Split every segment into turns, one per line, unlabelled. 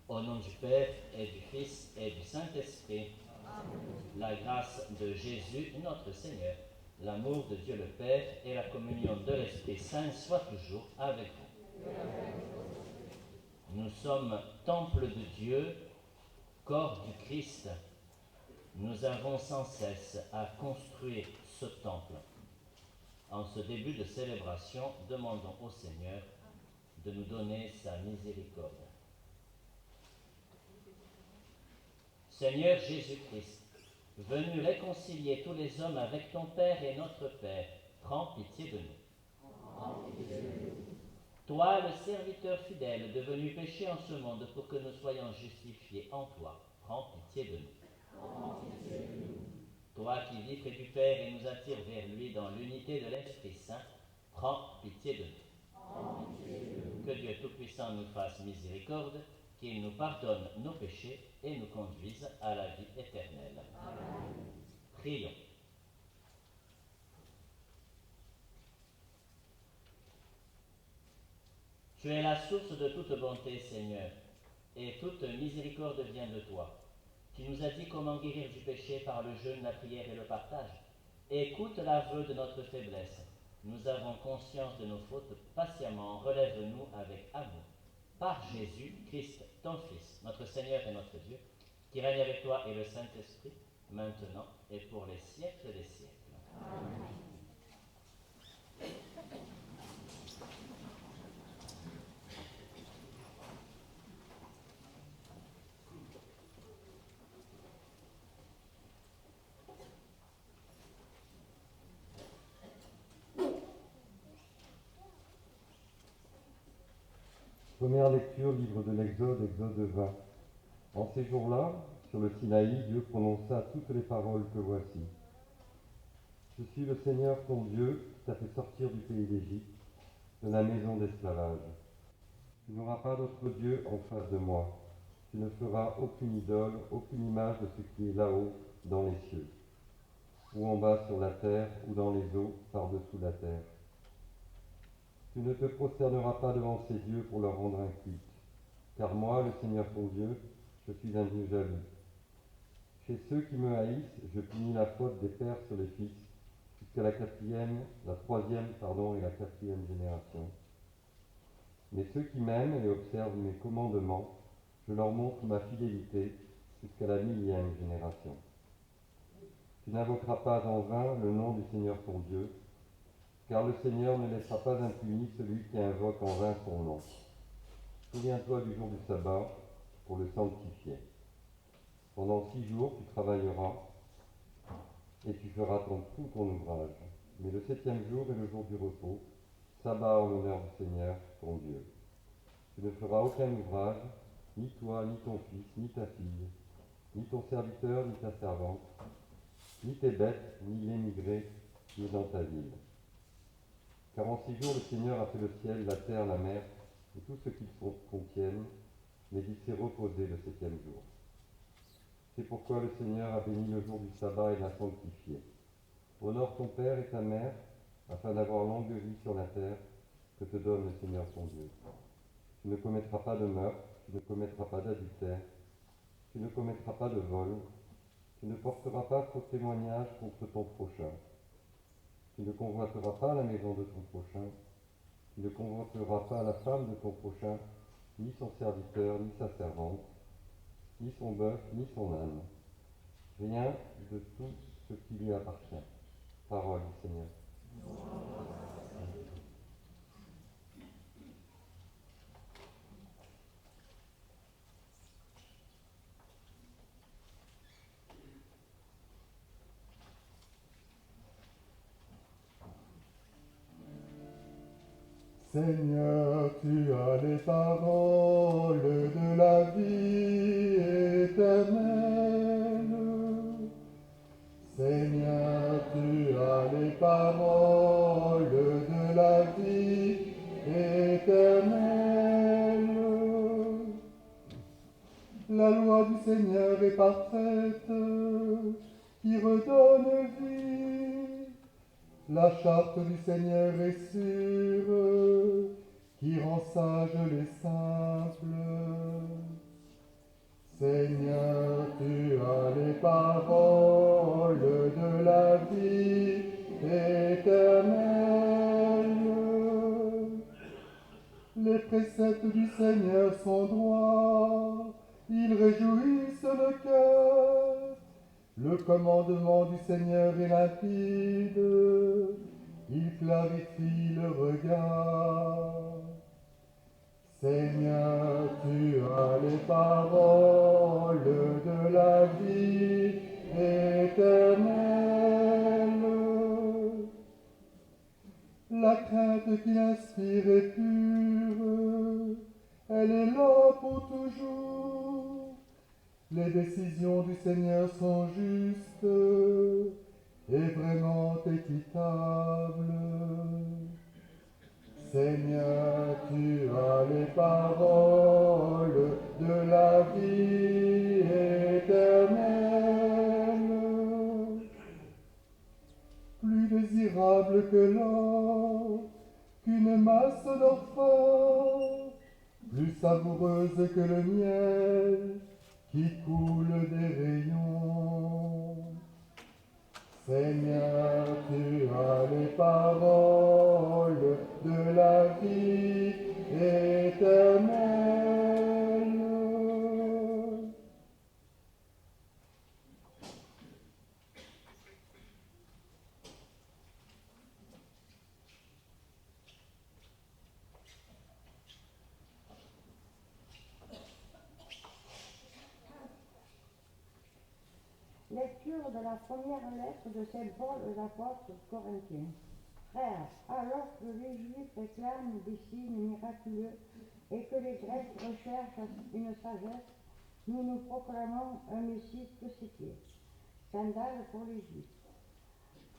Au nom du Père et du Fils et du Saint-Esprit, la grâce de Jésus notre Seigneur, l'amour de Dieu le Père et la communion de l'Esprit Saint soient toujours avec vous. Nous sommes temple de Dieu, corps du Christ. Nous avons sans cesse à construire ce temple. En ce début de célébration, demandons au Seigneur de nous donner sa miséricorde. Seigneur Jésus-Christ, venu réconcilier tous les hommes avec ton Père et notre Père, prends pitié de nous. Toi, le serviteur fidèle, devenu péché en ce monde pour que nous soyons justifiés en toi, prends pitié de nous. Toi qui vis près du Père et nous attires vers lui dans l'unité de l'Esprit Saint, prends pitié de nous. Que Dieu Tout-Puissant nous fasse miséricorde, qu'il nous pardonne nos péchés et nous conduise à la vie éternelle. Amen. Prions. Tu es la source de toute bonté, Seigneur, et toute miséricorde vient de toi. Tu nous as dit comment guérir du péché par le jeûne, la prière et le partage. Écoute l'aveu de notre faiblesse. Nous avons conscience de nos fautes. Patiemment, relève-nous avec amour. Par Jésus-Christ, ton Fils, notre Seigneur et notre Dieu, qui règne avec toi et le Saint-Esprit, maintenant et pour les siècles des siècles. Amen.
Première lecture, livre de l'Exode, Exode 20. En ces jours-là, sur le Sinaï, Dieu prononça toutes les paroles que voici. Je suis le Seigneur ton Dieu, qui t'a fait sortir du pays d'Égypte, de la maison d'esclavage. Tu n'auras pas d'autre Dieu en face de moi. Tu ne feras aucune idole, aucune image de ce qui est là-haut, dans les cieux, ou en bas sur la terre, ou dans les eaux, par-dessous la terre. Tu ne te prosterneras pas devant ces dieux pour leur rendre un culte, car moi, le Seigneur ton Dieu, je suis un Dieu jaloux. Chez ceux qui me haïssent, je punis la faute des pères sur les fils, jusqu'à la troisième et la quatrième génération. Mais ceux qui m'aiment et observent mes commandements, je leur montre ma fidélité jusqu'à la 1000e génération. Tu n'invoqueras pas en vain le nom du Seigneur ton Dieu, car le Seigneur ne laissera pas impuni celui qui invoque en vain son nom. Souviens-toi du jour du sabbat pour le sanctifier. Pendant 6 jours, tu travailleras et tu feras tout ton ouvrage. Mais le 7e jour est le jour du repos, sabbat en l'honneur du Seigneur, ton Dieu. Tu ne feras aucun ouvrage, ni toi, ni ton fils, ni ta fille, ni ton serviteur, ni ta servante, ni tes bêtes, ni l'émigré, ni dans ta ville. Car en 6 jours, le Seigneur a fait le ciel, la terre, la mer, et tout ce qu'ils contiennent, mais il s'est reposé le 7e jour. C'est pourquoi le Seigneur a béni le jour du sabbat et l'a sanctifié. Honore ton père et ta mère, afin d'avoir longue vie sur la terre que te donne le Seigneur ton Dieu. Tu ne commettras pas de meurtre, tu ne commettras pas d'adultère, tu ne commettras pas de vol, tu ne porteras pas faux témoignage contre ton prochain, tu ne convoiteras pas la maison de ton prochain, tu ne convoiteras pas la femme de ton prochain, ni son serviteur, ni sa servante, ni son bœuf, ni son âne, rien de tout ce qui lui appartient. Parole du Seigneur.
Seigneur, tu as les paroles de la vie éternelle. Seigneur, tu as les paroles de la vie éternelle. La loi du Seigneur est parfaite, qui redonne vie. La charte du Seigneur est sûre, qui rend sages les simples. Seigneur, tu as les paroles de la vie éternelle. Les préceptes du Seigneur sont droits, ils réjouissent le cœur. Le commandement du Seigneur est limpide, il clarifie le regard. Seigneur, tu as les paroles de la vie éternelle. La crainte qu'il inspire est pure, elle est là pour toujours. Les décisions du Seigneur sont justes et vraiment équitables. Seigneur, tu as les paroles de la vie éternelle. Plus désirable que l'or, qu'une masse d'orfins, plus savoureuse que le miel qui coule des rayons. Seigneur, tu as les paroles de la vie éternelle.
Lecture de la première lettre de Saint Paul aux apôtres corinthiens. Frères, alors que les Juifs réclament des signes miraculeux et que les Grecs recherchent une sagesse, nous nous proclamons un Messie crucifié. Scandale pour les Juifs,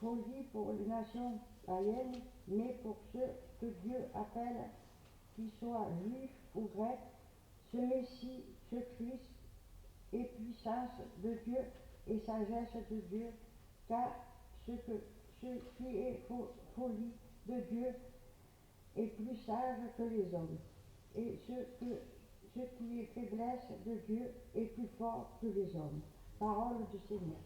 folie pour les nations païennes, mais pour ceux que Dieu appelle, qu'ils soient juifs ou grecs, ce Messie, ce Christ, est puissance de Dieu et sagesse de Dieu, car ce qui est folie de Dieu est plus sage que les hommes, et ce qui est faiblesse de Dieu est plus fort que les hommes. Parole du Seigneur.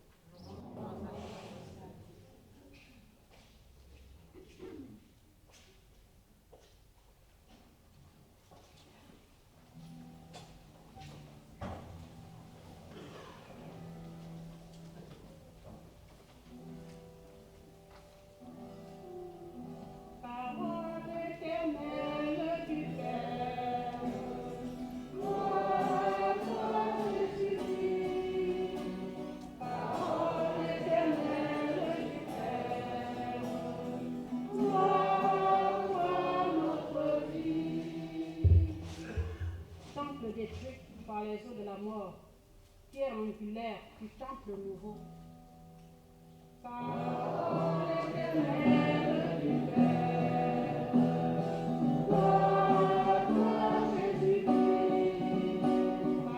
pierre angulaire du temple nouveau. Parole éternelle du Père, gloire à toi, Jésus-Christ.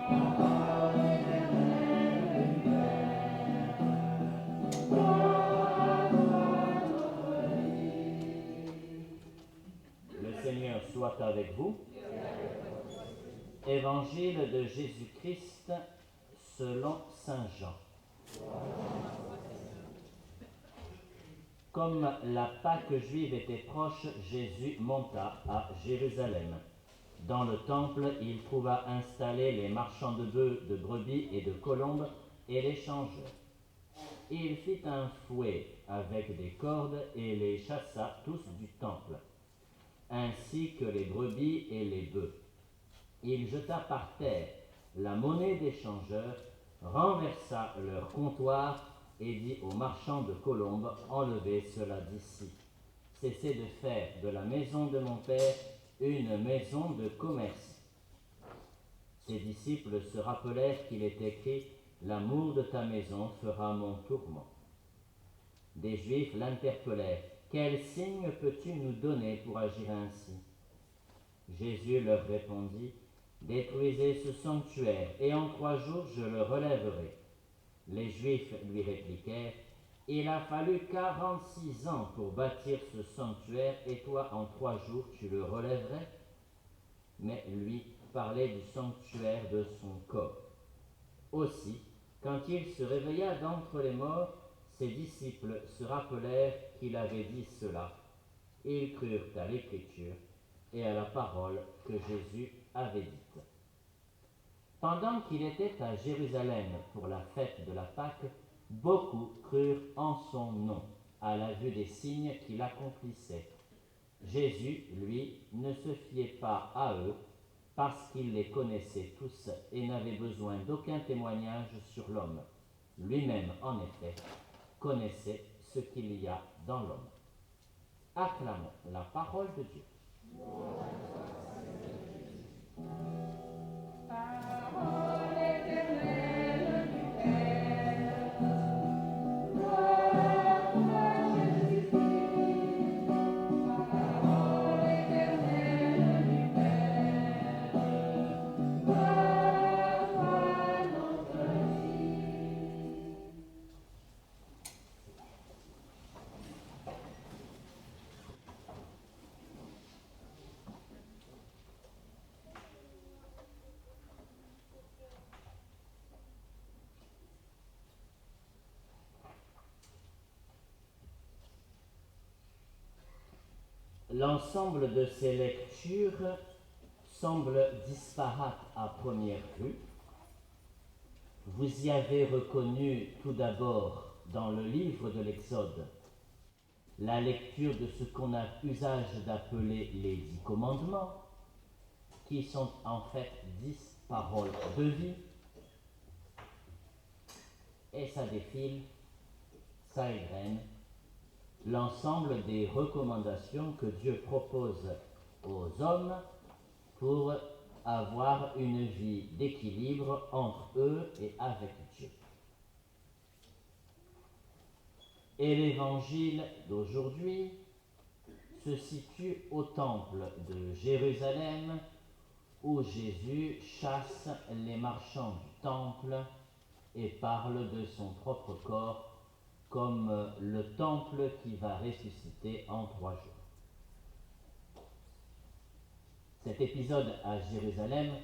Parole éternelle du Père, gloire à toi, notre vie.
Le Seigneur soit avec vous. Évangile de Jésus-Christ selon Saint Jean. Comme la Pâque juive était proche, Jésus monta à Jérusalem. Dans le temple, il trouva installés les marchands de bœufs, de brebis et de colombes et les changeurs. Il fit un fouet avec des cordes et les chassa tous du temple, ainsi que les brebis et les bœufs. Il jeta par terre la monnaie des changeurs, renversa leur comptoir et dit aux marchands de colombes, enlevez cela d'ici. Cessez de faire de la maison de mon Père une maison de commerce. Ses disciples se rappelèrent qu'il est écrit, l'amour de ta maison fera mon tourment. Des Juifs l'interpellèrent, quel signe peux-tu nous donner pour agir ainsi? Jésus leur répondit, détruisez ce sanctuaire, et en 3 jours je le relèverai. Les Juifs lui répliquèrent, il a fallu 46 ans pour bâtir ce sanctuaire, et toi en 3 jours tu le relèverais? Mais lui parlait du sanctuaire de son corps. Aussi, quand il se réveilla d'entre les morts, ses disciples se rappelèrent qu'il avait dit cela. Ils crurent à l'Écriture et à la parole que Jésus avait dite. Pendant qu'il était à Jérusalem pour la fête de la Pâque, beaucoup crurent en son nom, à la vue des signes qu'il accomplissait. Jésus, lui, ne se fiait pas à eux, parce qu'il les connaissait tous et n'avait besoin d'aucun témoignage sur l'homme. Lui-même, en effet, connaissait ce qu'il y a dans l'homme. Acclamons la parole de Dieu.
Parole éternelle du Père, gloire à toi, Jésus-Christ. Parole éternelle du Père, gloire à toi, notre vie.
L'ensemble de ces lectures semble disparate à première vue. Vous y avez reconnu tout d'abord dans le livre de l'Exode la lecture de ce qu'on a usage d'appeler les 10 commandements, qui sont en fait 10 paroles de vie, et ça défile, ça égrène, l'ensemble des recommandations que Dieu propose aux hommes pour avoir une vie d'équilibre entre eux et avec Dieu. Et l'évangile d'aujourd'hui se situe au temple de Jérusalem où Jésus chasse les marchands du temple et parle de son propre corps comme le temple qui va ressusciter en 3 jours. Cet épisode à Jérusalem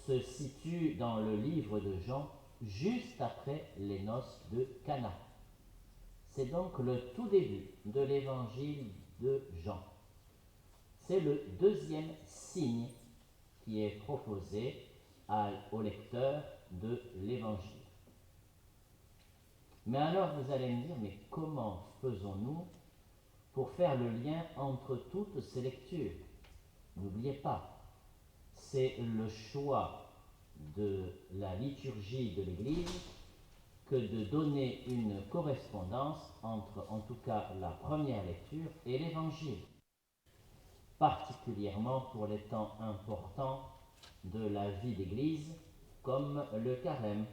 se situe dans le livre de Jean juste après les noces de Cana. C'est donc le tout début de l'évangile de Jean. C'est le 2e signe qui est proposé au lecteur de l'évangile. Mais alors vous allez me dire, mais comment faisons-nous pour faire le lien entre toutes ces lectures? N'oubliez pas, c'est le choix de la liturgie de l'Église que de donner une correspondance entre, en tout cas, la première lecture et l'Évangile, particulièrement pour les temps importants de la vie d'Église, comme le carême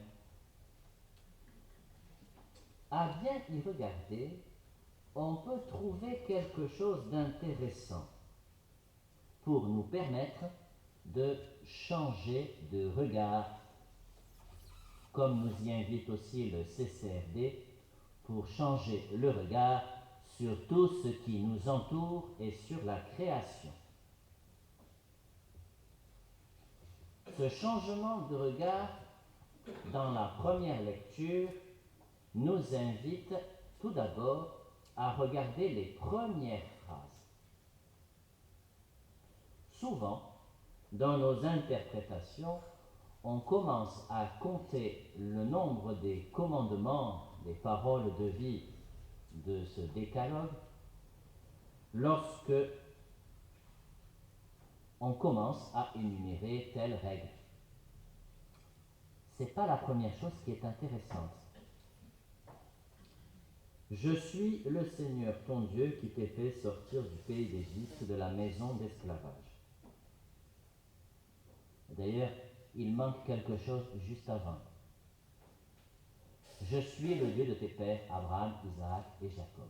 à bien y regarder, on peut trouver quelque chose d'intéressant pour nous permettre de changer de regard, comme nous y invite aussi le CCRD, pour changer le regard sur tout ce qui nous entoure et sur la création. Ce changement de regard dans la première lecture nous invite tout d'abord à regarder les premières phrases. Souvent, dans nos interprétations, on commence à compter le nombre des commandements, des paroles de vie de ce décalogue lorsque on commence à énumérer telle règle. Ce n'est pas la première chose qui est intéressante. Je suis le Seigneur ton Dieu qui t'ai fait sortir du pays d'Égypte, de la maison d'esclavage. D'ailleurs, il manque quelque chose juste avant. Je suis le Dieu de tes pères, Abraham, Isaac et Jacob.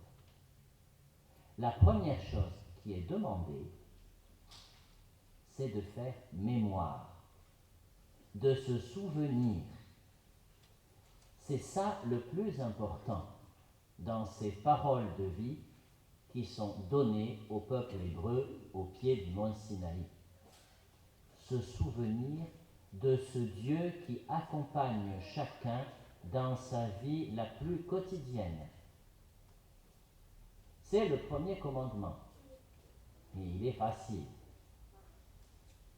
La première chose qui est demandée, c'est de faire mémoire, de se souvenir. C'est ça le plus important dans ces paroles de vie qui sont données au peuple hébreu au pied du mont Sinaï. Se souvenir de ce Dieu qui accompagne chacun dans sa vie la plus quotidienne. C'est le premier commandement. Et il est facile.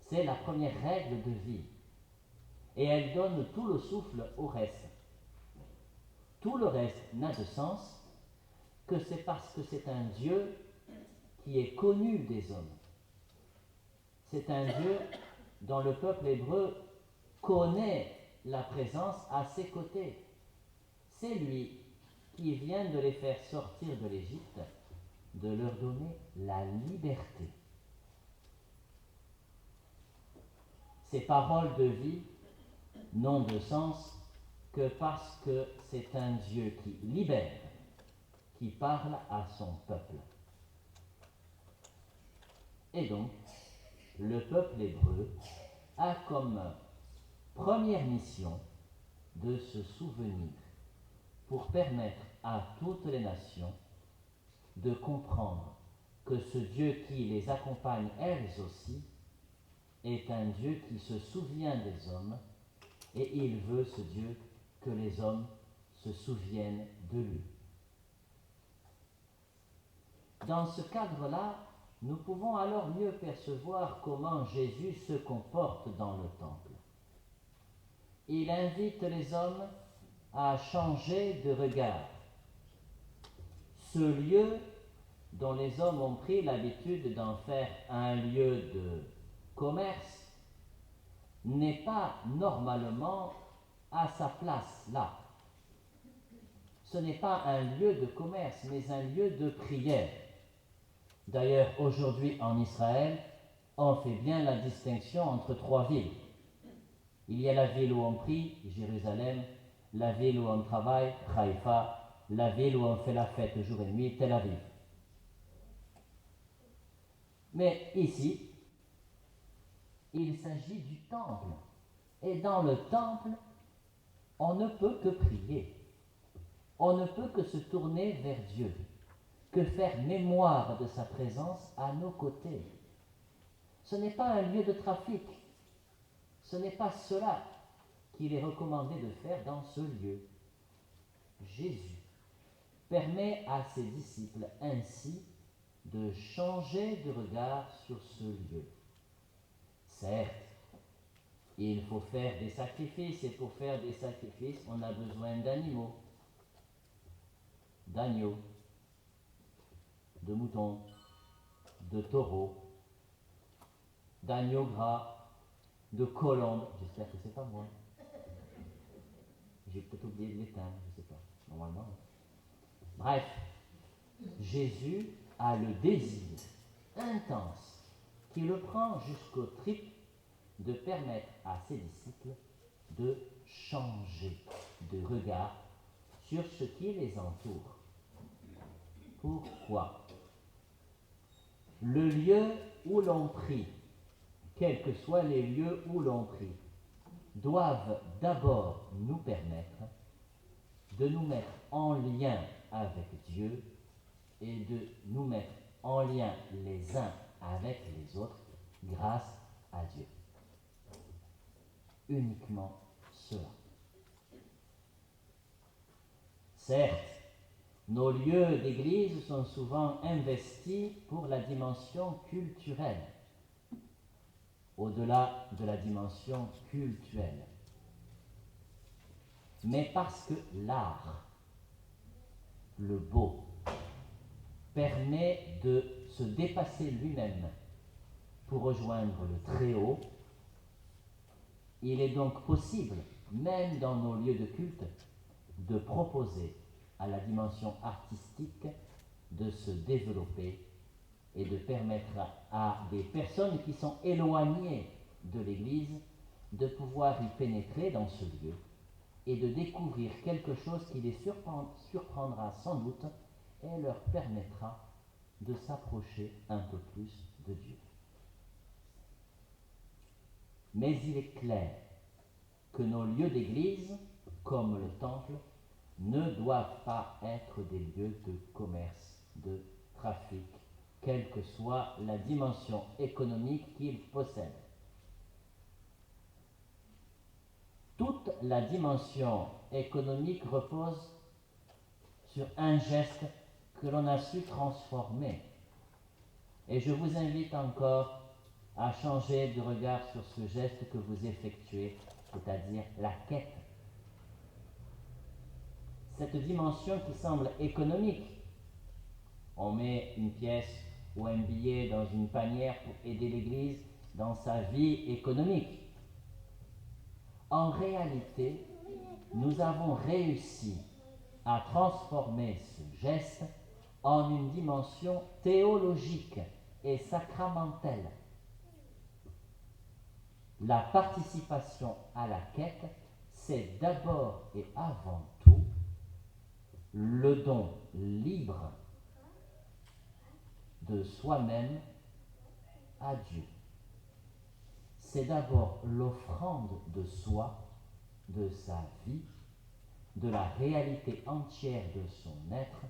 C'est la première règle de vie. Et elle donne tout le souffle au reste. Tout le reste n'a de sens que c'est parce que c'est un Dieu qui est connu des hommes. C'est un Dieu dont le peuple hébreu connaît la présence à ses côtés. C'est lui qui vient de les faire sortir de l'Égypte, de leur donner la liberté. Ces paroles de vie n'ont de sens que parce que c'est un Dieu qui libère, qui parle à son peuple. Et donc, le peuple hébreu a comme première mission de se souvenir pour permettre à toutes les nations de comprendre que ce Dieu qui les accompagne elles aussi est un Dieu qui se souvient des hommes et il veut, ce Dieu, que les hommes se souviennent de lui. Dans ce cadre-là, nous pouvons alors mieux percevoir comment Jésus se comporte dans le temple. Il invite les hommes à changer de regard. Ce lieu dont les hommes ont pris l'habitude d'en faire un lieu de commerce n'est pas normalement à sa place là. Ce n'est pas un lieu de commerce, mais un lieu de prière. D'ailleurs, aujourd'hui en Israël, on fait bien la distinction entre trois villes. Il y a la ville où on prie, Jérusalem, la ville où on travaille, Haïfa, la ville où on fait la fête jour et nuit, Tel Aviv. Mais ici, il s'agit du temple. Et dans le temple, on ne peut que prier. On ne peut que se tourner vers Dieu, que faire mémoire de sa présence à nos côtés. Ce n'est pas un lieu de trafic. Ce n'est pas cela qu'il est recommandé de faire dans ce lieu. Jésus permet à ses disciples ainsi de changer de regard sur ce lieu. Certes, il faut faire des sacrifices, et pour faire des sacrifices, on a besoin d'animaux, d'agneaux, de moutons, de taureaux, d'agneaux gras, de colombes. J'espère que c'est pas moi. J'ai peut-être oublié de l'éteindre, je ne sais pas. Normalement. Bref, Jésus a le désir intense qui le prend jusqu'au tripes de permettre à ses disciples de changer de regard sur ce qui les entoure. Pourquoi? Le lieu où l'on prie, quels que soient les lieux où l'on prie, doivent d'abord nous permettre de nous mettre en lien avec Dieu et de nous mettre en lien les uns avec les autres grâce à Dieu. Uniquement cela. Certes, nos lieux d'église sont souvent investis pour la dimension culturelle, au-delà de la dimension cultuelle. Mais parce que l'art, le beau, permet de se dépasser lui-même pour rejoindre le Très-Haut, il est donc possible, même dans nos lieux de culte, de proposer à la dimension artistique de se développer et de permettre à des personnes qui sont éloignées de l'Église de pouvoir y pénétrer dans ce lieu et de découvrir quelque chose qui les surprendra sans doute et leur permettra de s'approcher un peu plus de Dieu. Mais il est clair que nos lieux d'église, comme le temple, ne doivent pas être des lieux de commerce, de trafic, quelle que soit la dimension économique qu'ils possèdent. Toute la dimension économique repose sur un geste que l'on a su transformer. Et je vous invite encore à changer de regard sur ce geste que vous effectuez, c'est-à-dire la quête. Cette dimension qui semble économique, on met une pièce ou un billet dans une panière pour aider l'Église dans sa vie économique. En réalité, nous avons réussi à transformer ce geste en une dimension théologique et sacramentelle. La participation à la quête, c'est d'abord et avant tout le don libre de soi-même à Dieu. C'est d'abord l'offrande de soi, de sa vie, de la réalité entière de son être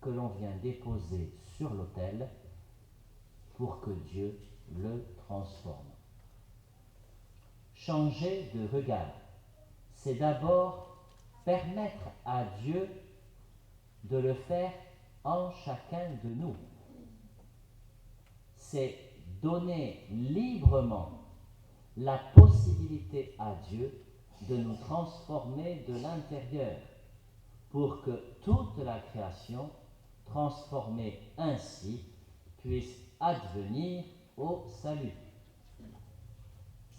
que l'on vient déposer sur l'autel pour que Dieu le transforme. Changer de regard, c'est d'abord permettre à Dieu de le faire en chacun de nous. C'est donner librement la possibilité à Dieu de nous transformer de l'intérieur pour que toute la création, transformée ainsi, puisse advenir au salut.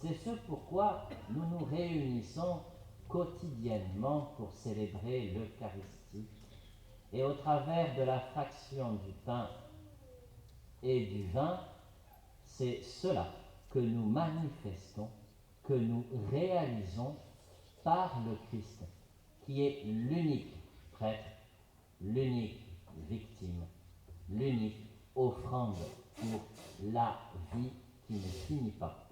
C'est ce pourquoi nous nous réunissons quotidiennement pour célébrer l'Eucharistie et au travers de la fraction du pain et du vin, c'est cela que nous manifestons, que nous réalisons par le Christ, qui est l'unique prêtre, l'unique victime, l'unique offrande pour la vie qui ne finit pas.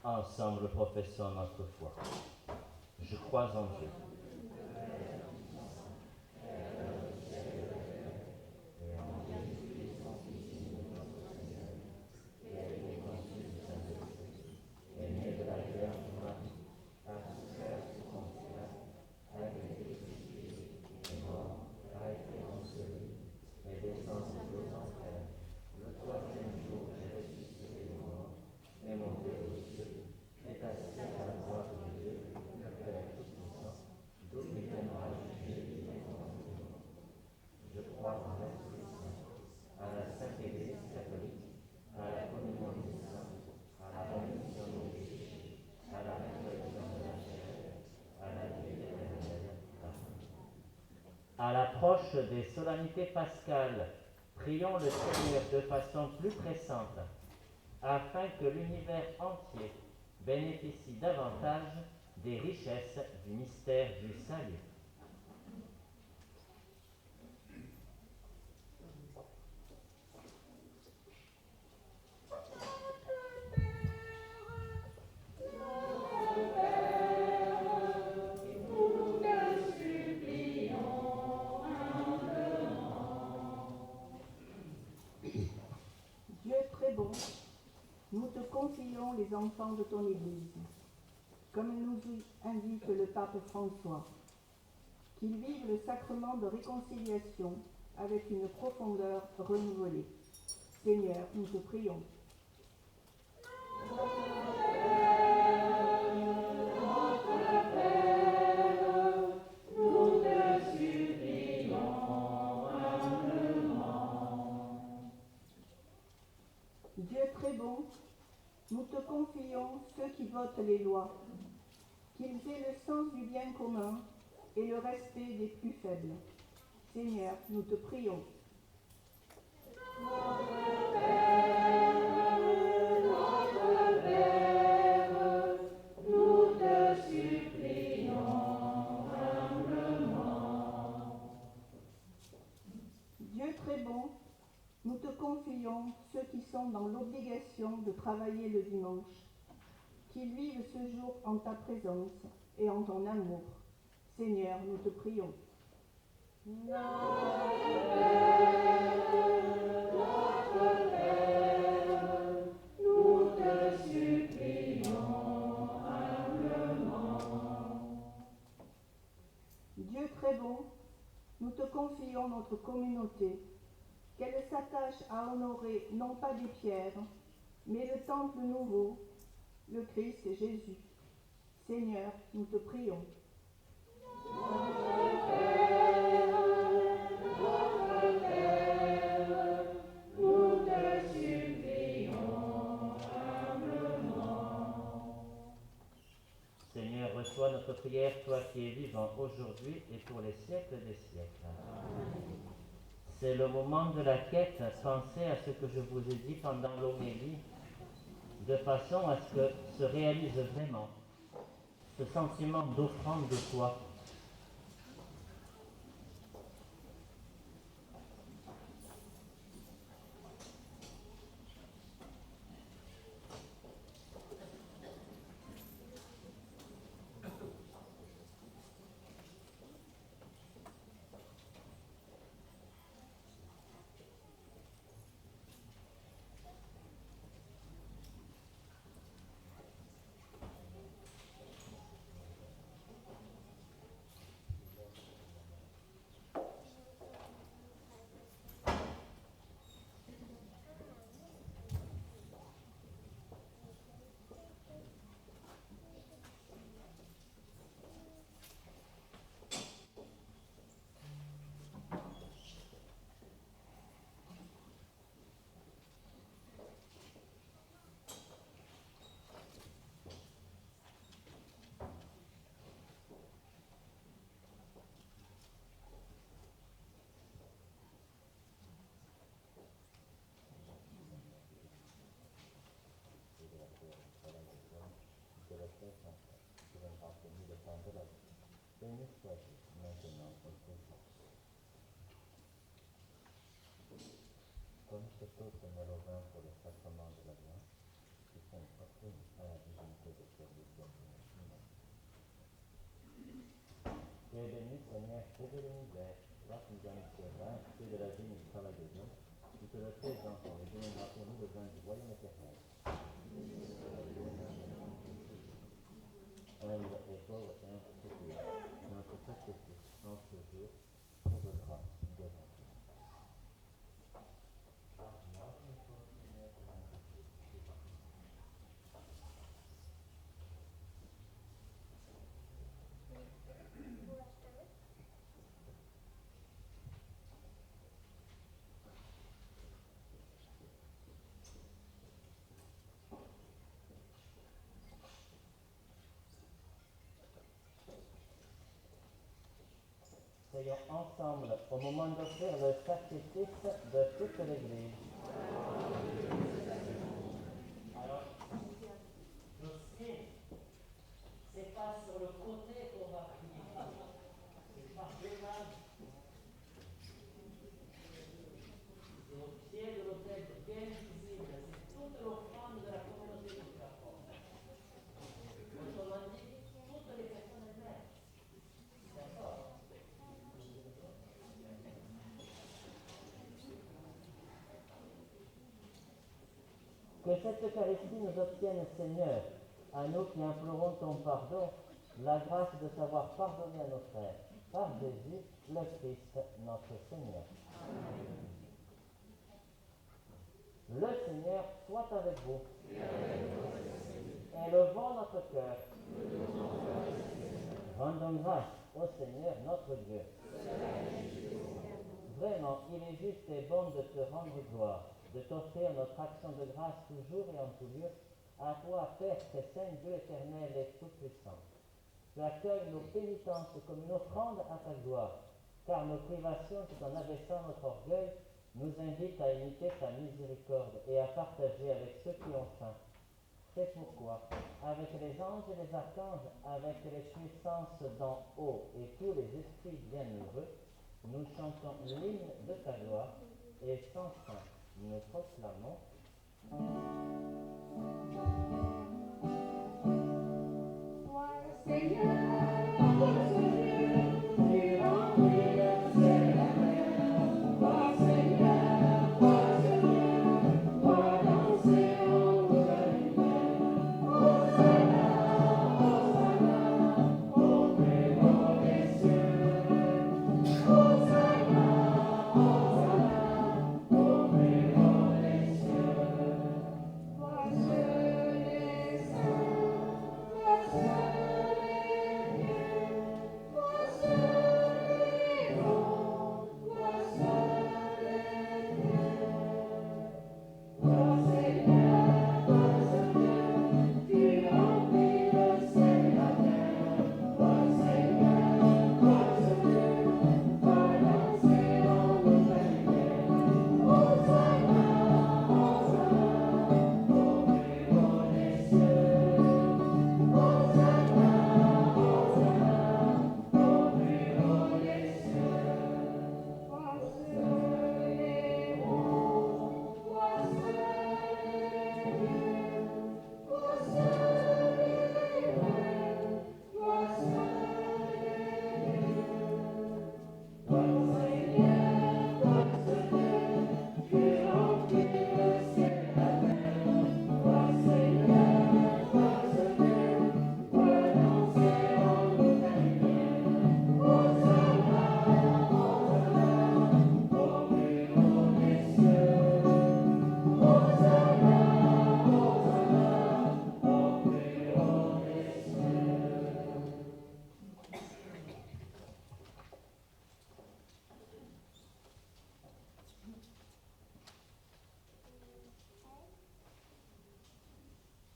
Ensemble, professons notre foi. Je crois en Dieu, À l'approche des solennités pascales, prions le Seigneur de façon plus pressante, afin que l'univers entier bénéficie davantage des richesses du mystère du salut.
Dieu très bon, nous te confions les enfants de ton Église, comme nous y invite le pape François, qu'ils vivent le sacrement de réconciliation avec une profondeur renouvelée. Seigneur, nous te prions. Dieu très bon, nous te confions ceux qui votent les lois, qu'ils aient le sens du bien commun et le respect des plus faibles. Seigneur, nous te prions. Dieu très bon, nous te confions ceux qui sont dans l'obligation de travailler le dimanche, qu'ils vivent ce jour en ta présence et en ton amour. Seigneur, nous te prions. Dieu très bon, nous te confions notre communauté, qu'elle s'attache à honorer non pas des pierres, mais le temple nouveau, le Christ Jésus. Seigneur, nous te prions.
Seigneur, reçois notre prière, toi qui es vivant aujourd'hui et pour les siècles des siècles. C'est le moment de la quête. Pensez à ce que je vous ai dit pendant l'homélie, de façon à ce que se réalise vraiment ce sentiment d'offrande de soi. Comme cet autre met le vin pour le sacrement de l'alliance, qui sont offrés à la divinité de service humain. Tu es béni, Seigneur, Dieu de l'univers, toi qui nous donnes ce vin, fruit de la vie et du travail de Dieu, nous te le présentons et donnons pour nous le vin du royaume éternel. Humble et pauvre et insécure, notre sacrifice en ce jour, trouvera de ton Dieu. asseyons ensemble au moment d'offrir le sacrifice de toute l'Église. Alors, Jocelyne, c'est pas sur le côté qu'on va prier, c'est par devant. C'est au pied de l'autel, bien visible, c'est toute l'offrande de la communauté qui fait la porte. Autrement dit, toutes les personnes elles-mêmes. D'accord? Que cette Eucharistie nous obtienne, Seigneur, à nous qui implorons ton pardon, la grâce de savoir pardonner à nos frères, par Jésus, le Christ, notre Seigneur. Le Seigneur soit avec vous. Élevons notre cœur. Rendons grâce au Seigneur notre Dieu. Vraiment, il est juste et bon de te rendre gloire, de t'offrir notre action de grâce toujours et en tout lieu, à toi, Père très saint, Dieu éternel et tout-puissant. Tu accueilles nos pénitences comme une offrande à ta gloire, car nos privations, tout en abaissant notre orgueil, nous invitent à imiter ta miséricorde et à partager avec ceux qui ont faim. C'est pourquoi, avec les anges et les archanges, avec les puissances d'en haut et tous les esprits bienheureux, nous chantons l'hymne de ta gloire et sans fin nous proclamons.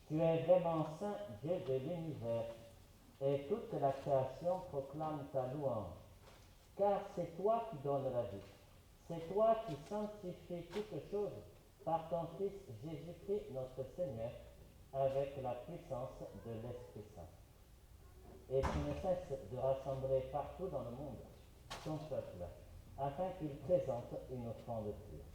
Tu es vraiment saint, Dieu de l'univers, et toute la création proclame ta louange. Car c'est toi qui donnes la vie. C'est toi qui sanctifies toutes choses par ton Fils Jésus-Christ notre Seigneur, avec la puissance de l'Esprit Saint. Et tu ne cesses de rassembler partout dans le monde ton peuple, afin qu'il présente une offrande pure.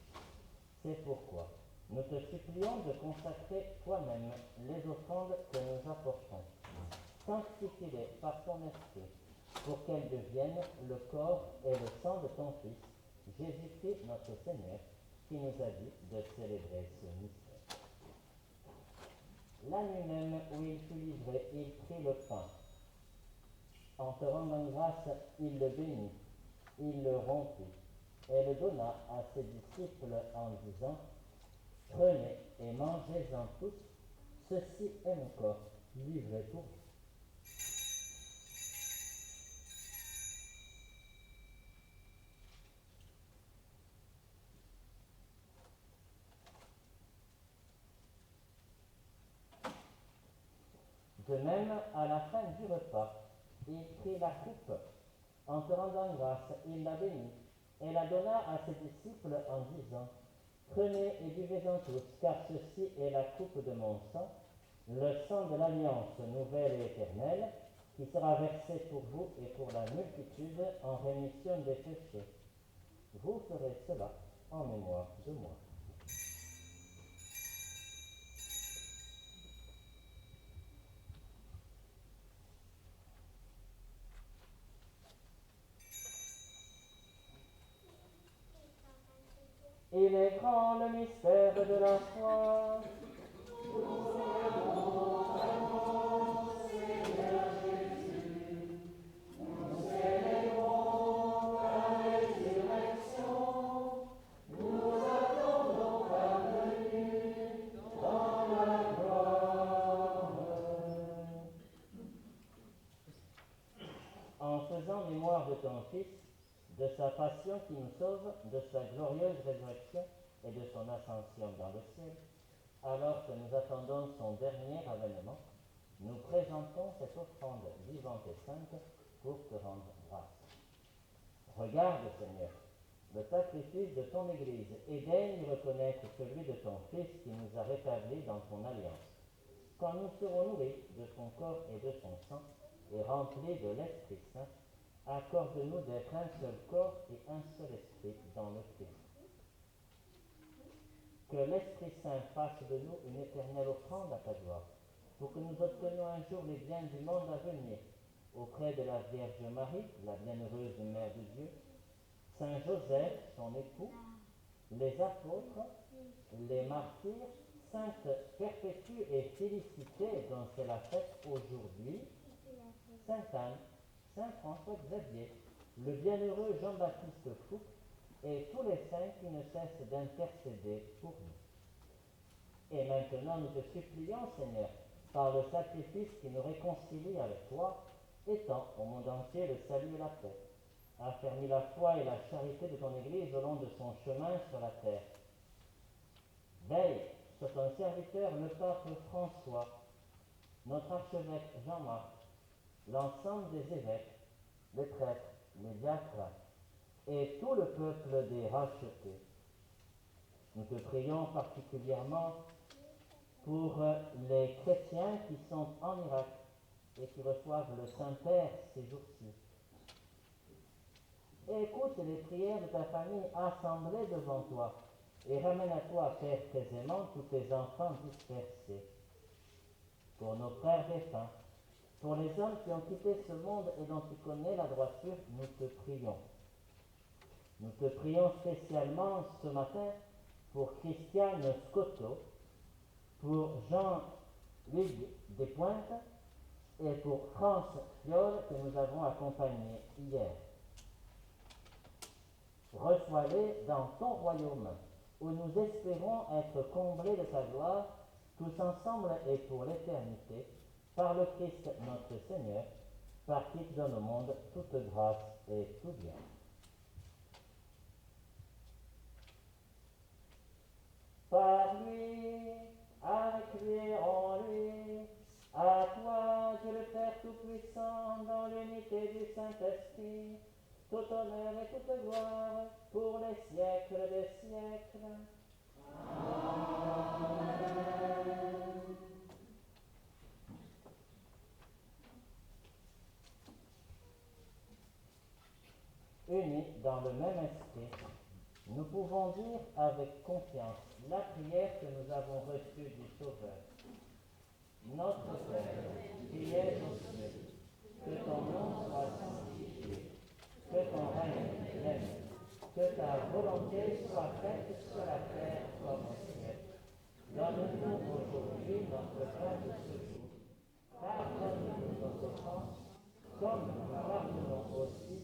C'est pourquoi nous te supplions de consacrer toi-même les offrandes que nous apportons. Sanctifie-les par ton esprit, pour qu'elles deviennent le corps et le sang de ton Fils, Jésus-Christ notre Seigneur, qui nous a dit de célébrer ce mystère. La nuit même où il fut livré, il prit le pain. En te rendant grâce, il le bénit, il le rompit, et le donna à ses disciples en disant: Prenez et mangez-en tous, ceci est mon corps, livré pour vous. De même, à la fin du repas, il prit la coupe En te rendant grâce, il la bénit et la donna à ses disciples en disant, prenez et buvez-en tous, car ceci est la coupe de mon sang, le sang de l'alliance nouvelle et éternelle, qui sera versé pour vous et pour la multitude en rémission des péchés. Vous ferez cela en mémoire de moi. Il est grand le mystère de la foi. En faisant mémoire de ton Fils, de sa passion qui nous sauve, de sa glorieuse résurrection et de son ascension dans le ciel, alors que nous attendons son dernier avènement, nous présentons cette offrande vivante et sainte pour te rendre grâce. Regarde, Seigneur, le sacrifice de ton Église et daigne reconnaître celui de ton Fils qui nous a rétablis dans ton alliance. Quand nous serons nourris de son corps et de son sang et remplis de l'Esprit Saint, accorde-nous d'être un seul corps et un seul esprit dans le Christ. Que l'Esprit Saint fasse de nous une éternelle offrande à ta gloire, pour que nous obtenions un jour les biens du monde à venir, auprès de la Vierge Marie, la bienheureuse Mère de Dieu, Saint Joseph, son époux, les apôtres, les martyrs, Sainte Perpétue et Félicité, dont c'est la fête aujourd'hui, Sainte Anne, Saint François Xavier, le bienheureux Jean-Baptiste Fouque et tous les saints qui ne cessent d'intercéder pour nous. Et maintenant nous te supplions, Seigneur, par le sacrifice qui nous réconcilie avec toi, étends au monde entier le salut et la paix. Affermis la foi et la charité de ton Église au long de son chemin sur la terre. Veille sur ton serviteur, le pape François, notre archevêque Jean-Marc, l'ensemble des évêques, les prêtres, les diacres et tout le peuple des rachetés. Nous te prions particulièrement pour les chrétiens qui sont en Irak et qui reçoivent le Saint-Père ces jours-ci. Écoute les prières de ta famille assemblée devant toi et ramène à toi, Père très aimant, tous tes enfants dispersés. Pour nos frères défunts, pour les hommes qui ont quitté ce monde et dont tu connais la droiture, nous te prions. Nous te prions spécialement ce matin pour Christiane Scotto, pour Jean-Luc Despointes et pour France Fiol que nous avons accompagné hier. Reçois-les dans ton royaume, où nous espérons être comblés de ta gloire, tous ensemble et pour l'éternité, par le Christ notre Seigneur, par qui tu donnes au monde toute grâce et tout bien. Par lui, avec lui et en lui, à toi, Dieu le Père Tout-Puissant, dans l'unité du Saint-Esprit, tout honneur et toute gloire pour les siècles des siècles. Amen. Unis dans le même esprit, nous pouvons dire avec confiance la prière que nous avons reçue du Sauveur. Notre Père, qui es aux cieux, que ton nom soit sanctifié, que ton règne vienne, que ta volonté soit faite sur la terre comme au ciel. Donne-nous aujourd'hui notre pain de ce jour. Pardonne-nous nos offenses, comme nous pardonnons aussi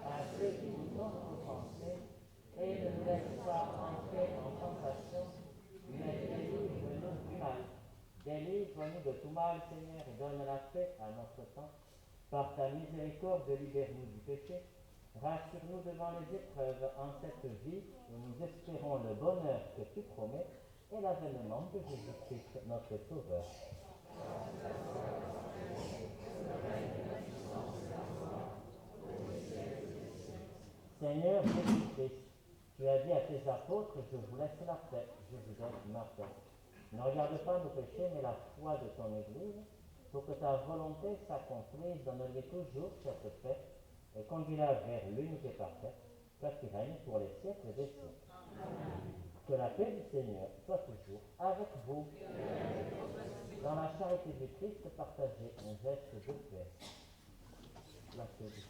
à ceux qui nous ont offensés, et ne nous laisse pas entrer en tentation, mais délivre-nous du mal. Délivre-nous de tout mal, Seigneur, et donne la paix à notre temps. Par ta miséricorde, libère-nous du péché. Rassure-nous devant les épreuves en cette vie où nous espérons le bonheur que tu promets et l'avènement de Jésus-Christ, notre Sauveur. Amen. Seigneur Jésus-Christ, tu as dit à tes apôtres, je vous laisse la paix, je vous donne ma paix. Ne regarde pas nos péchés, mais la foi de ton Église, pour que ta volonté s'accomplisse, donne-lui toujours cette paix et conduis-la vers l'unité parfaite, toi qui règnes pour les siècles des siècles. Que la paix du Seigneur soit toujours avec vous. Dans la charité du Christ, partagez un geste de paix. La paix du Christ.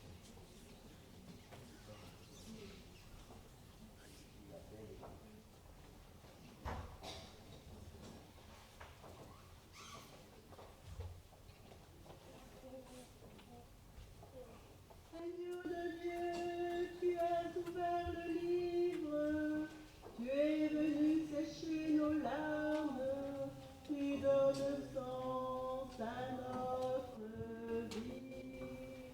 Agneau de Dieu, tu as ouvert le livre, tu es venu sécher nos larmes, tu donnes sens à notre vie.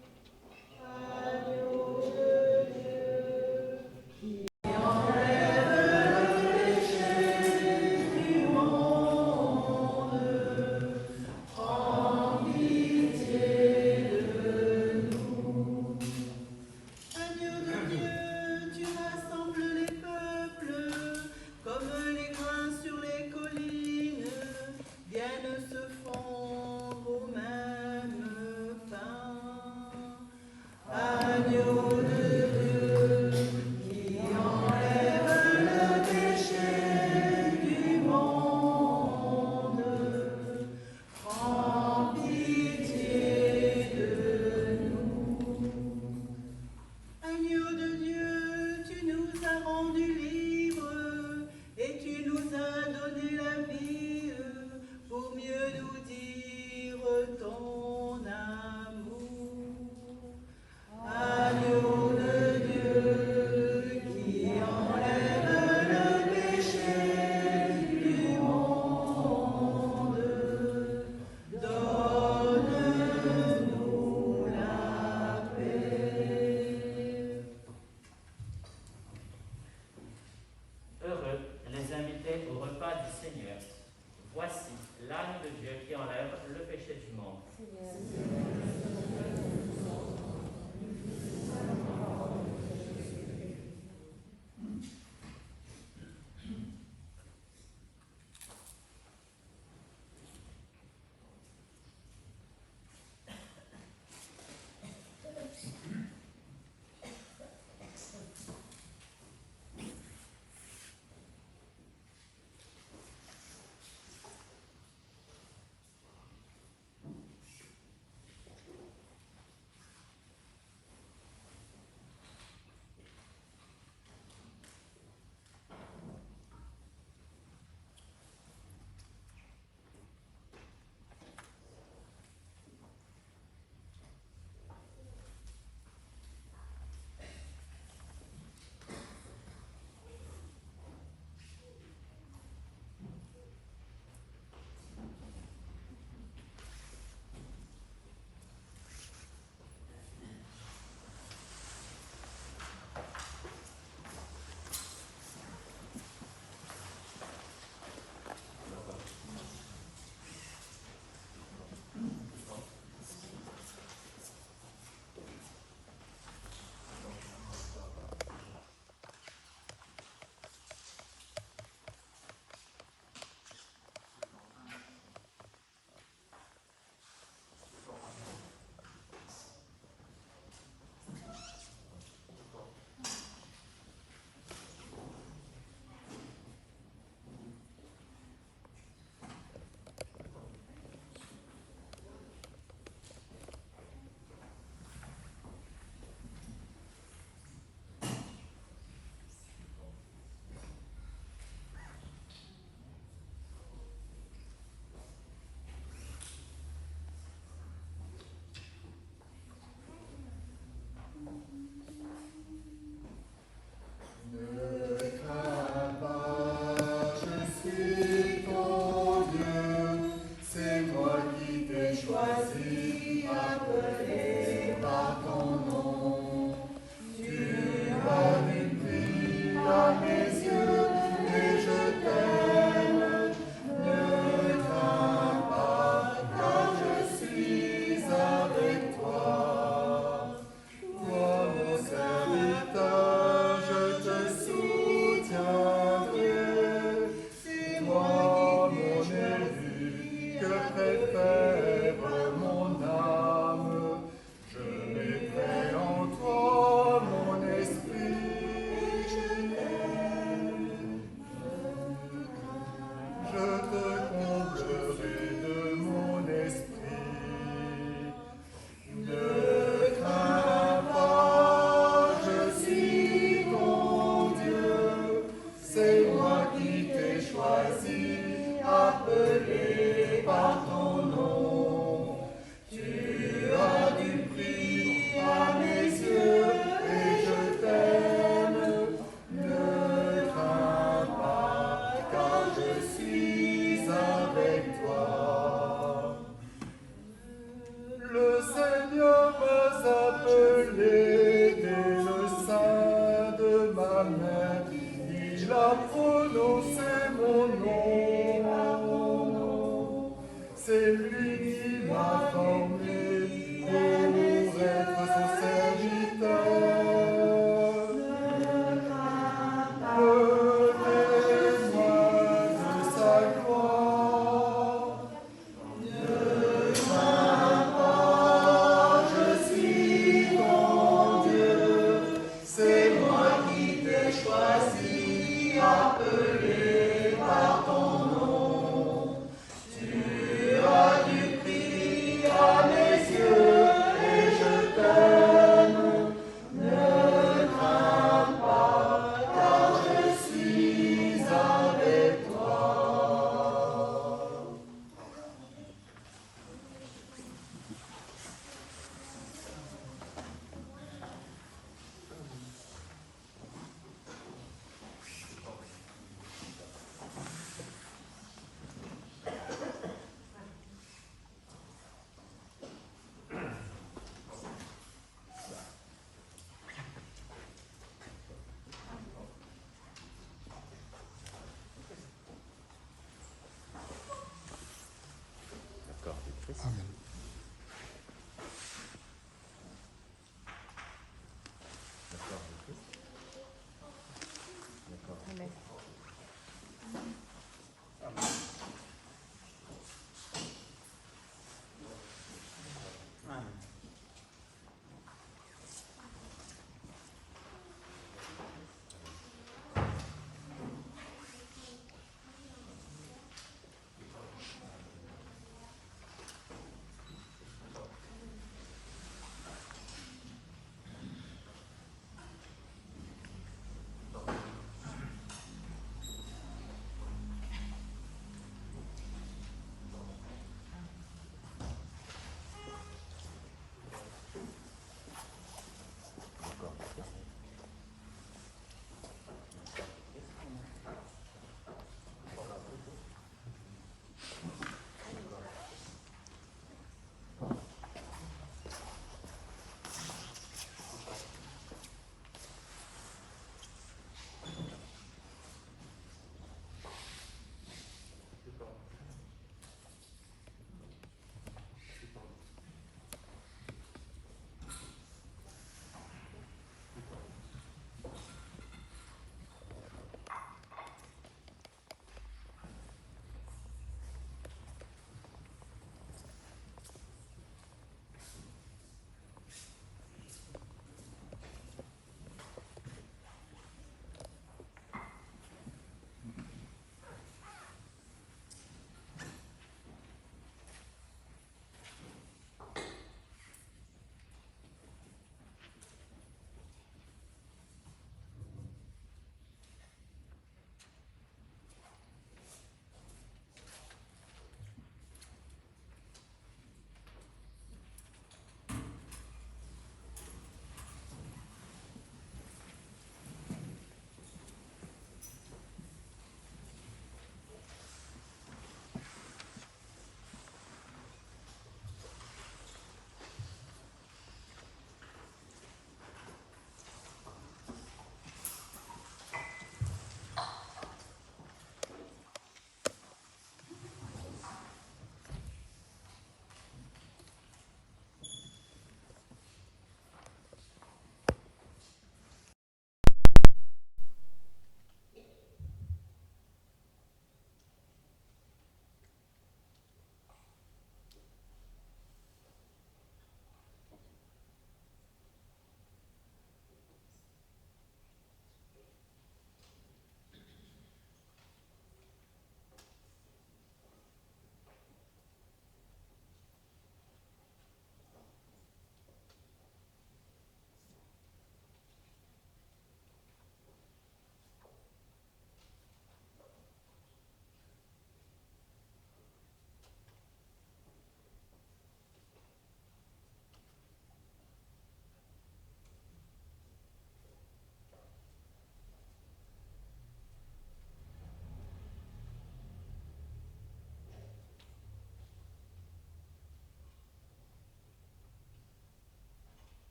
jamais. Il a prononcé mon nom. C'est lui qui m'a formé pour être son serviteur. Donnez-moi de sa gloire. Je suis ton Dieu, c'est moi qui t'ai choisi, appelé par ton nom. Tu as du prix à mes yeux et je t'aime. Ne crains pas, car je suis avec toi.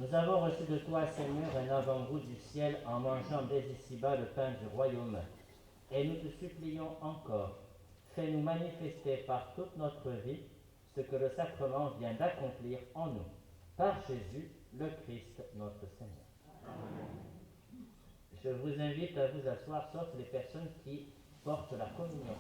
Nous avons reçu de toi, Seigneur, un avant-goût du ciel en mangeant dès ici-bas le pain du royaume. Et nous te supplions encore, fais-nous manifester par toute notre vie ce que le sacrement vient d'accomplir en nous, par Jésus, le Christ, notre Seigneur. Amen. Je vous invite à vous asseoir, sauf les personnes qui portent la communion.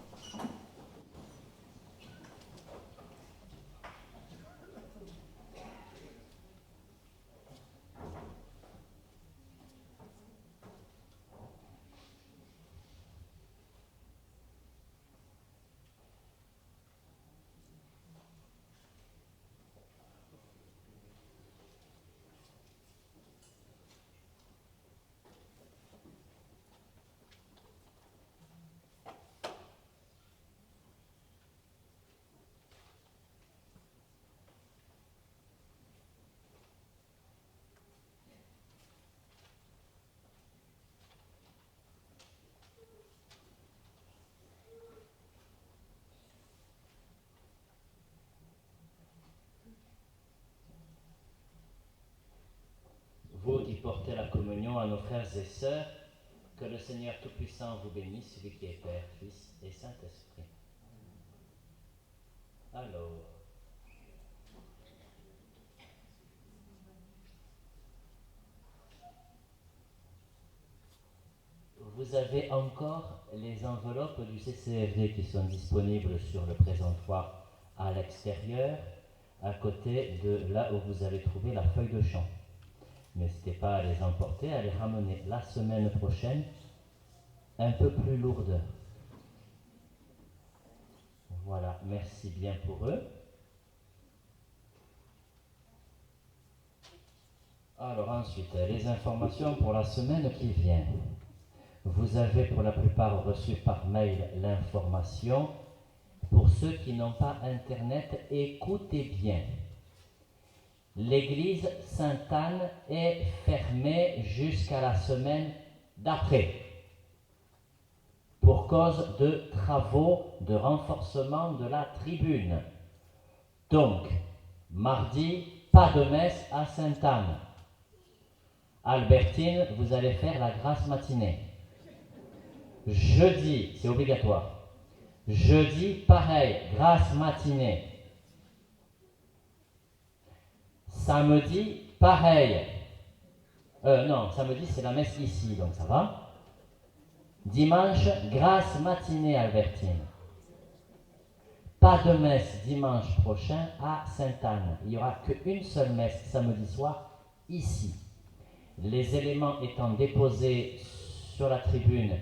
Vous qui portez la communion à nos frères et sœurs, que le Seigneur Tout-Puissant vous bénisse, celui qui est Père, Fils et Saint-Esprit. Alors, vous avez encore les enveloppes du CCFD qui sont disponibles sur le présentoir à l'extérieur, à côté de là où vous avez trouvé la feuille de chant. N'hésitez pas à les emporter, à les ramener la semaine prochaine, un peu plus lourde. Voilà, merci bien pour eux. Alors ensuite, les informations pour la semaine qui vient. Vous avez pour la plupart reçu par mail l'information. Pour ceux qui n'ont pas Internet, écoutez bien. L'église Sainte-Anne est fermée jusqu'à la semaine d'après pour cause de travaux de renforcement de la tribune. Donc, mardi, pas de messe à Sainte-Anne. Albertine, vous allez faire la grasse matinée. Jeudi, c'est obligatoire. Jeudi, pareil, grasse matinée. Samedi, pareil. Non, samedi, c'est la messe ici, donc ça va. Dimanche, grasse matinée, Albertine. Pas de messe dimanche prochain à Sainte-Anne. Il n'y aura qu'une seule messe samedi soir, ici. Les éléments étant déposés sur la tribune,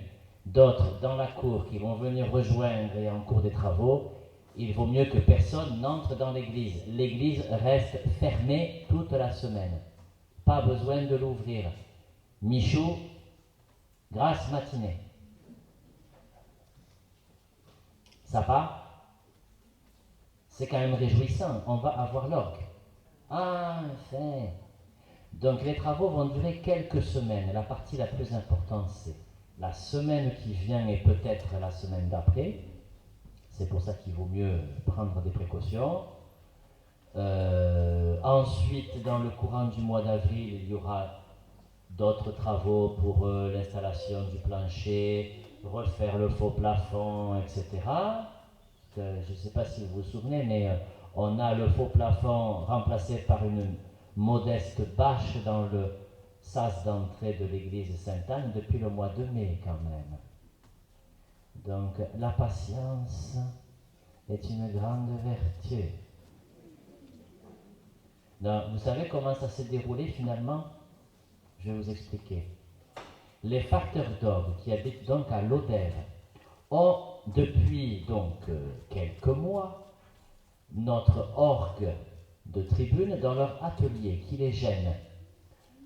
d'autres dans la cour qui vont venir rejoindre et en cours des travaux, il vaut mieux que personne n'entre dans l'église. L'église reste fermée toute la semaine. Pas besoin de l'ouvrir. Michou, grasse matinée. Ça va? C'est quand même réjouissant. On va avoir l'orgue. Ah, enfin. Donc les travaux vont durer quelques semaines. La partie la plus importante, c'est la semaine qui vient et peut-être la semaine d'après. C'est pour ça qu'il vaut mieux prendre des précautions. Ensuite, dans le courant du mois d'avril, il y aura d'autres travaux pour l'installation du plancher, refaire le faux plafond, etc. Je ne sais pas si vous vous souvenez, mais on a le faux plafond remplacé par une modeste bâche dans le sas d'entrée de l'église Sainte-Anne depuis le mois de mai quand même. Donc la patience est une grande vertu. Donc, vous savez comment ça s'est déroulé finalement? Je vais vous expliquer. Les facteurs d'orgue qui habitent donc à Lodève ont depuis donc quelques mois notre orgue de tribune dans leur atelier qui les gêne.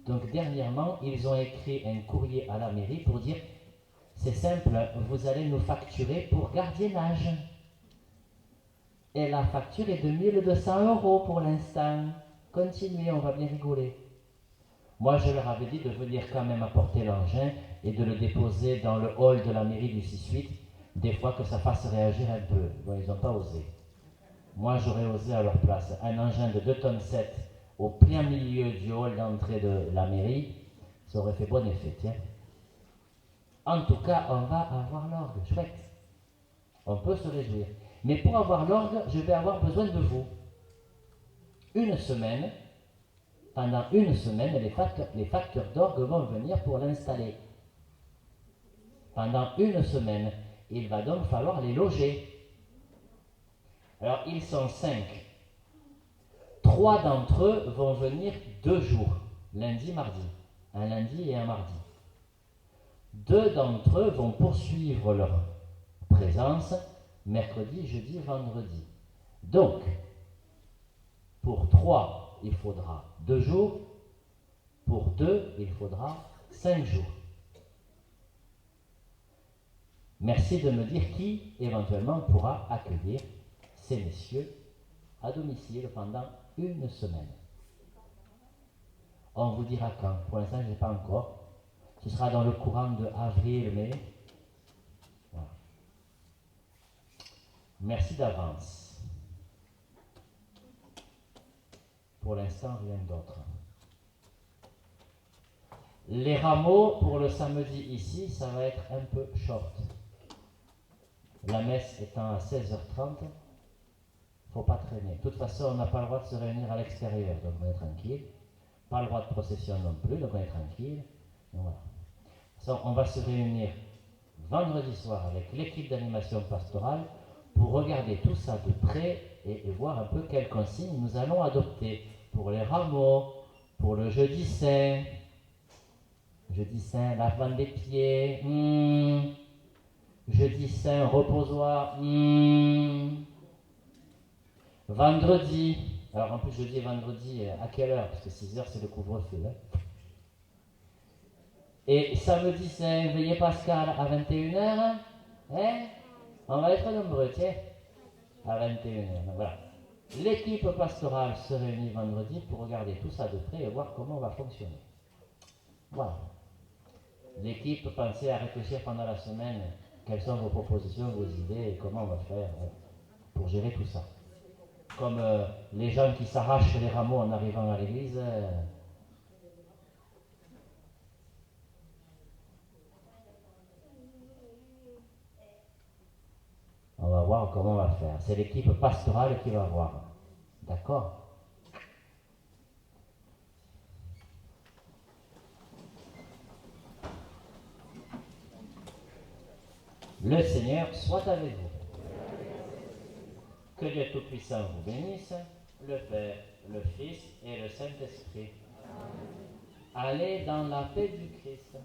Donc dernièrement, ils ont écrit un courrier à la mairie pour dire c'est simple, vous allez nous facturer pour gardiennage. Et la facture est de 1 200 € pour l'instant. Continuez, on va bien rigoler. Moi, je leur avais dit de venir quand même apporter l'engin et de le déposer dans le hall de la mairie du 6-8, des fois que ça fasse réagir un peu. Bon, ils n'ont pas osé. Moi, j'aurais osé à leur place. Un engin de 2,7 tonnes au plein milieu du hall d'entrée de la mairie, ça aurait fait bon effet, tiens. En tout cas, on va avoir l'orgue, chouette. On peut se réjouir. Mais pour avoir l'orgue, je vais avoir besoin de vous. Pendant une semaine, les facteurs d'orgue vont venir pour l'installer. Pendant une semaine, il va donc falloir les loger. Alors, ils sont 5. 3 d'entre eux vont venir 2 jours, lundi, mardi. Un lundi et un mardi. 2 d'entre eux vont poursuivre leur présence mercredi, jeudi, vendredi. Donc, pour 3, il faudra 2 jours. Pour 2, il faudra 5 jours. Merci de me dire qui, éventuellement, pourra accueillir ces messieurs à domicile pendant une semaine. On vous dira quand. Pour l'instant, je ne sais pas encore. Ce sera dans le courant de avril, mai. Voilà. Merci d'avance. Pour l'instant, rien d'autre. Les rameaux pour le samedi ici, ça va être un peu short. La messe étant à 16h30, il ne faut pas traîner. De toute façon, on n'a pas le droit de se réunir à l'extérieur, donc on est tranquille. Pas le droit de procession non plus, donc on est tranquille. Donc voilà. Donc, on va se réunir vendredi soir avec l'équipe d'animation pastorale pour regarder tout ça de près et voir un peu quelles consignes nous allons adopter pour les rameaux, pour le jeudi saint. Jeudi saint, lavement des pieds. Jeudi saint, reposoir. Vendredi. Alors en plus jeudi et vendredi, à quelle heure? Parce que 6h c'est le couvre-feu. Hein. Et samedi saint, veillée pascal à 21h. Hein? On va être nombreux, tiens. À 21h. Donc voilà. L'équipe pastorale se réunit vendredi pour regarder tout ça de près et voir comment on va fonctionner. Voilà. L'équipe, pensez à réfléchir pendant la semaine quelles sont vos propositions, vos idées et comment on va faire pour gérer tout ça. Comme les gens qui s'arrachent les rameaux en arrivant à l'église. On va voir comment on va faire. C'est l'équipe pastorale qui va voir. D'accord ? Le Seigneur soit avec vous. Que Dieu Tout-Puissant vous bénisse, le Père, le Fils et le Saint-Esprit. Allez dans la paix du Christ.